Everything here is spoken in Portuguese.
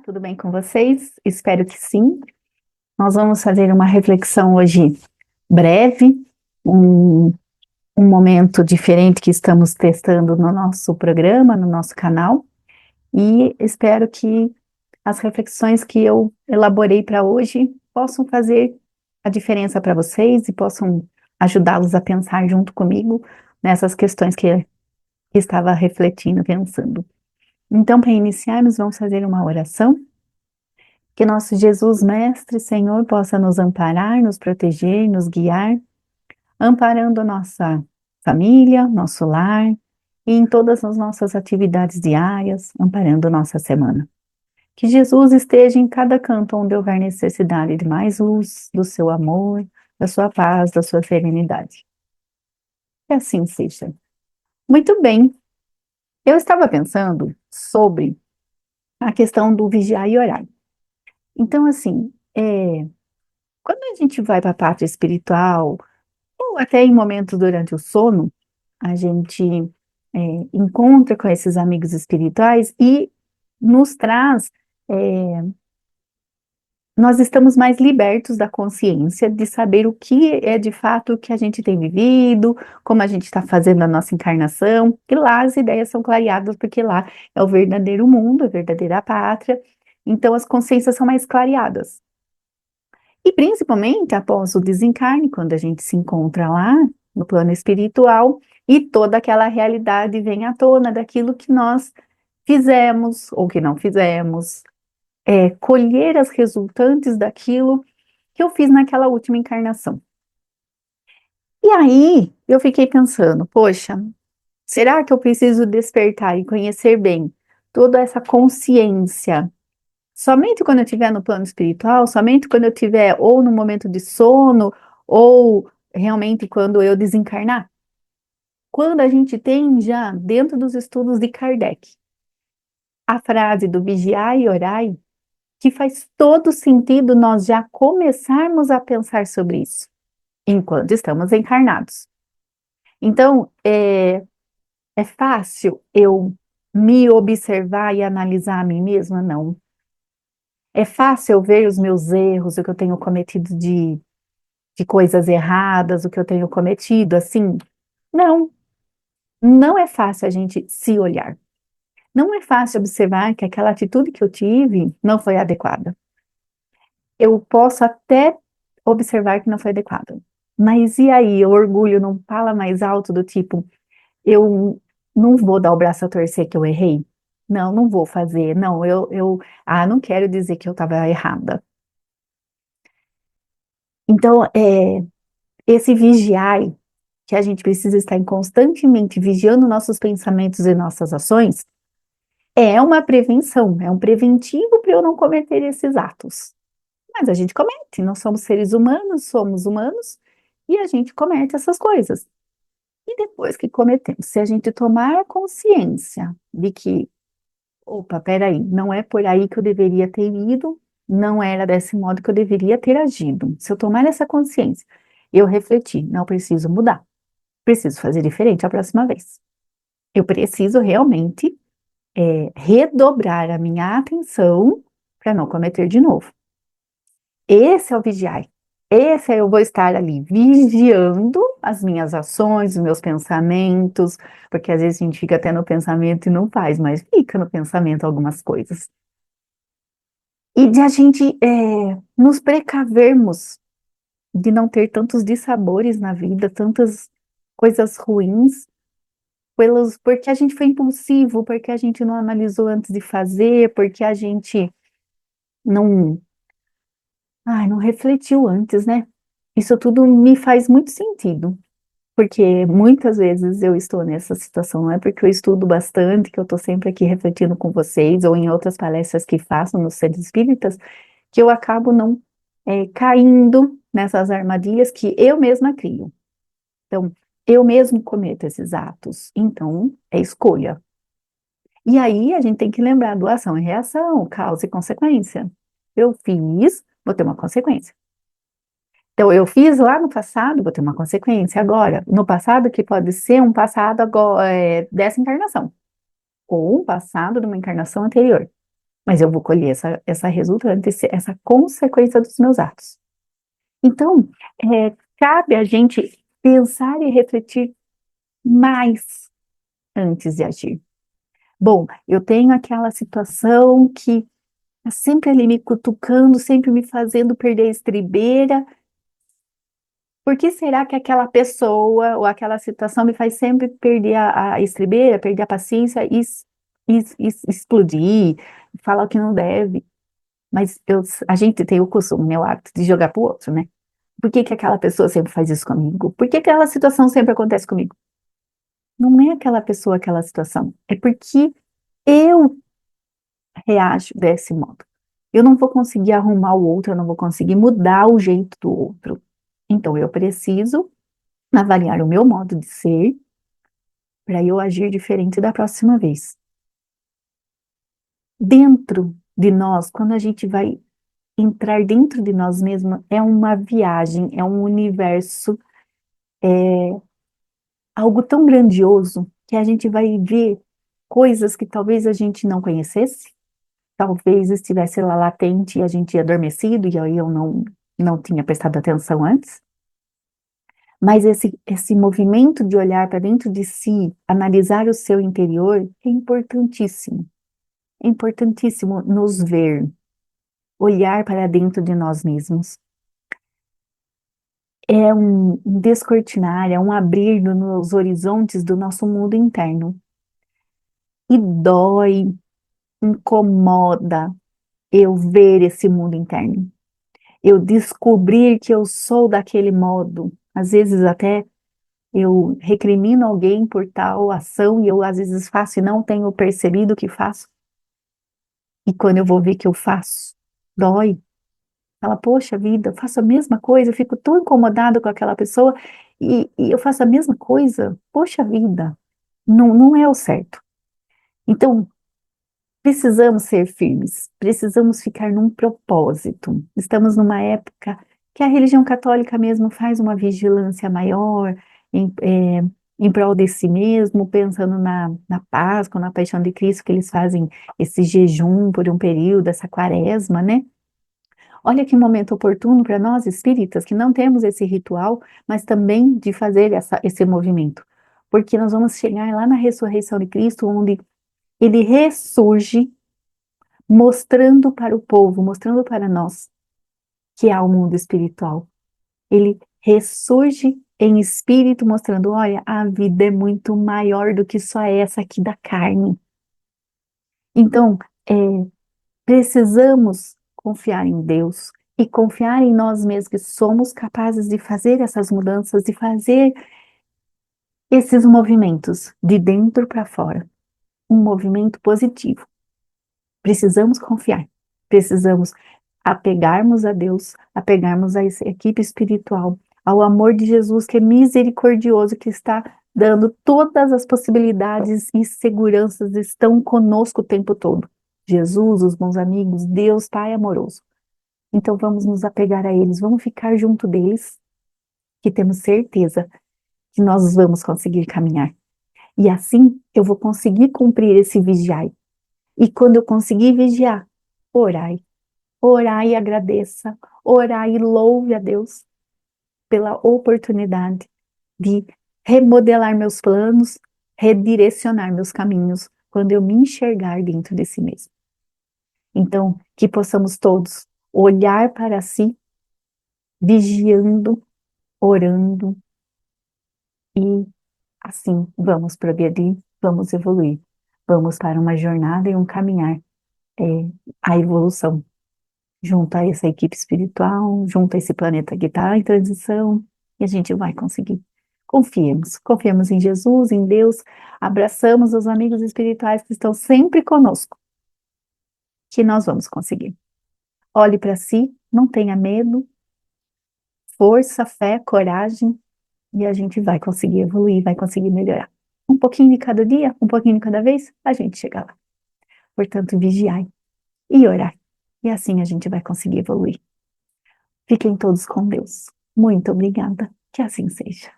tudo bem com vocês? Espero que sim. Nós vamos fazer uma reflexão hoje breve, um, um momento diferente que estamos testando no nosso programa, no nosso canal, e espero que as reflexões que eu elaborei para hoje possam fazer a diferença para vocês e possam ajudá-los a pensar junto comigo nessas questões que eu estava refletindo, pensando. Então, para iniciarmos, vamos fazer uma oração. Que nosso Jesus, Mestre, Senhor, possa nos amparar, nos proteger, nos guiar, amparando nossa família, nosso lar e em todas as nossas atividades diárias, amparando nossa semana. Que Jesus esteja em cada canto onde houver necessidade de mais luz, do seu amor, da sua paz, da sua serenidade. Que assim seja. Muito bem, eu estava pensando sobre a questão do vigiar e orar. Então, assim, quando a gente vai para a parte espiritual, ou até em momentos durante o sono, a gente encontra com esses amigos espirituais e nos traz, é, nós estamos mais libertos da consciência de saber o que é de fato o que a gente tem vivido, como a gente está fazendo a nossa encarnação, e lá as ideias são clareadas, porque lá é o verdadeiro mundo, a verdadeira pátria, então as consciências são mais clareadas. E principalmente após o desencarne, quando a gente se encontra lá no plano espiritual e toda aquela realidade vem à tona daquilo que nós fizemos ou que não fizemos, colher as resultantes daquilo que eu fiz naquela última encarnação. E aí eu fiquei pensando, poxa, será que eu preciso despertar e conhecer bem toda essa consciência somente quando eu estiver no plano espiritual, somente quando eu estiver ou no momento de sono, ou realmente quando eu desencarnar? Quando a gente tem já dentro dos estudos de Kardec a frase do vigiai e orai, que faz todo sentido nós já começarmos a pensar sobre isso, enquanto estamos encarnados. Então, é fácil eu me observar e analisar a mim mesma? Não. É fácil eu ver os meus erros, o que eu tenho cometido de coisas erradas, o que eu tenho cometido, assim? Não, não é fácil a gente se olhar. Não é fácil observar que aquela atitude que eu tive não foi adequada. Eu posso até observar que não foi adequada. Mas e aí, o orgulho não fala mais alto do tipo, eu não vou dar o braço a torcer que eu errei? Não, não vou fazer. Não, não quero dizer que eu estava errada. Então, esse vigiar, que a gente precisa estar constantemente vigiando nossos pensamentos e nossas ações, é uma prevenção, é um preventivo para eu não cometer esses atos. Mas a gente comete, nós somos humanos, e a gente comete essas coisas. E depois que cometemos, se a gente tomar consciência de que, opa, peraí, não é por aí que eu deveria ter ido, não era desse modo que eu deveria ter agido. Se eu tomar essa consciência, eu refletir, não preciso mudar, preciso fazer diferente a próxima vez. Eu preciso realmente redobrar a minha atenção para não cometer de novo. Esse é o vigiar. Esse é eu vou estar ali vigiando as minhas ações, os meus pensamentos, porque às vezes a gente fica até no pensamento e não faz, mas fica no pensamento algumas coisas. E de a gente nos precavermos de não ter tantos dissabores na vida, tantas coisas ruins, porque a gente foi impulsivo, porque a gente não analisou antes de fazer, porque a gente não, não refletiu antes, né? Isso tudo me faz muito sentido, porque muitas vezes eu estou nessa situação, não é porque eu estudo bastante, que eu estou sempre aqui refletindo com vocês, ou em outras palestras que faço nos centros espíritas, que eu acabo não caindo nessas armadilhas que eu mesma crio. Então, eu mesmo cometo esses atos, então é escolha. E aí a gente tem que lembrar do ação e reação, causa e consequência. Eu fiz, vou ter uma consequência. Então, eu fiz lá no passado, vou ter uma consequência agora. No passado, que pode ser um passado agora, dessa encarnação, ou um passado de uma encarnação anterior. mas eu vou colher essa resultante, essa consequência dos meus atos. Então, cabe a gente pensar e refletir mais antes de agir. Bom, eu tenho aquela situação que tá sempre ali me cutucando, sempre me fazendo perder a estribeira. Por que será que aquela pessoa ou aquela situação me faz sempre perder a estribeira, perder a paciência e explodir, falar o que não deve? Mas a gente tem o costume, né, o hábito de jogar pro outro, né? Por que que aquela pessoa sempre faz isso comigo? Por que aquela situação sempre acontece comigo? Não é aquela pessoa, aquela situação. É porque eu reajo desse modo. Eu não vou conseguir arrumar o outro, eu não vou conseguir mudar o jeito do outro. Então eu preciso avaliar o meu modo de ser para eu agir diferente da próxima vez. Dentro de nós, quando a gente vai entrar dentro de nós mesmos, é uma viagem, é um universo, algo tão grandioso que a gente vai ver coisas que talvez a gente não conhecesse, talvez estivesse lá latente e a gente ia adormecido e aí eu não tinha prestado atenção antes. Mas esse movimento de olhar para dentro de si, analisar o seu interior, é importantíssimo. É importantíssimo nos ver, olhar para dentro de nós mesmos. É um descortinar, é um abrir nos horizontes do nosso mundo interno. E dói, incomoda eu ver esse mundo interno. Eu descobrir que eu sou daquele modo. Às vezes até eu recrimino alguém por tal ação e eu às vezes faço e não tenho percebido que faço. E quando eu vou ver que eu faço, dói. Fala, poxa vida, eu faço a mesma coisa, eu fico tão incomodado com aquela pessoa e eu faço a mesma coisa. Poxa vida, não é o certo. Então, precisamos ser firmes, precisamos ficar num propósito. Estamos numa época que a religião católica mesmo faz uma vigilância maior em prol de si mesmo, pensando na Páscoa, na Paixão de Cristo, que eles fazem esse jejum por um período, essa quaresma, né? Olha que momento oportuno para nós espíritas que não temos esse ritual, mas também de fazer esse movimento. Porque nós vamos chegar lá na ressurreição de Cristo, onde ele ressurge, mostrando para o povo, mostrando para nós que há o mundo espiritual. Ele ressurge em espírito, mostrando: olha, a vida é muito maior do que só essa aqui da carne. Então, é, precisamos confiar em Deus e confiar em nós mesmos, que somos capazes de fazer essas mudanças, de fazer esses movimentos de dentro para fora. Um movimento positivo. Precisamos confiar, precisamos apegarmos a Deus, apegarmos a essa equipe espiritual, ao amor de Jesus, que é misericordioso, que está dando todas as possibilidades e seguranças, estão conosco o tempo todo. Jesus, os bons amigos, Deus Pai amoroso. Então vamos nos apegar a eles, vamos ficar junto deles, que temos certeza que nós vamos conseguir caminhar. E assim eu vou conseguir cumprir esse vigiai. E quando eu conseguir vigiar, orai. Orai e agradeça. Orai e louve a Deus pela oportunidade de remodelar meus planos, redirecionar meus caminhos, quando eu me enxergar dentro de si mesmo. Então, que possamos todos olhar para si, vigiando, orando, e assim vamos progredir, vamos evoluir, vamos para uma jornada e um caminhar, é, a evolução, junto a essa equipe espiritual, junto a esse planeta que está em transição, e a gente vai conseguir. Confiemos, confiemos em Jesus, em Deus, abraçamos os amigos espirituais que estão sempre conosco, que nós vamos conseguir. Olhe para si, não tenha medo, força, fé, coragem, e a gente vai conseguir evoluir, vai conseguir melhorar. Um pouquinho de cada dia, um pouquinho de cada vez, a gente chega lá. Portanto, vigiai e orar. E assim a gente vai conseguir evoluir. Fiquem todos com Deus. Muito obrigada. Que assim seja.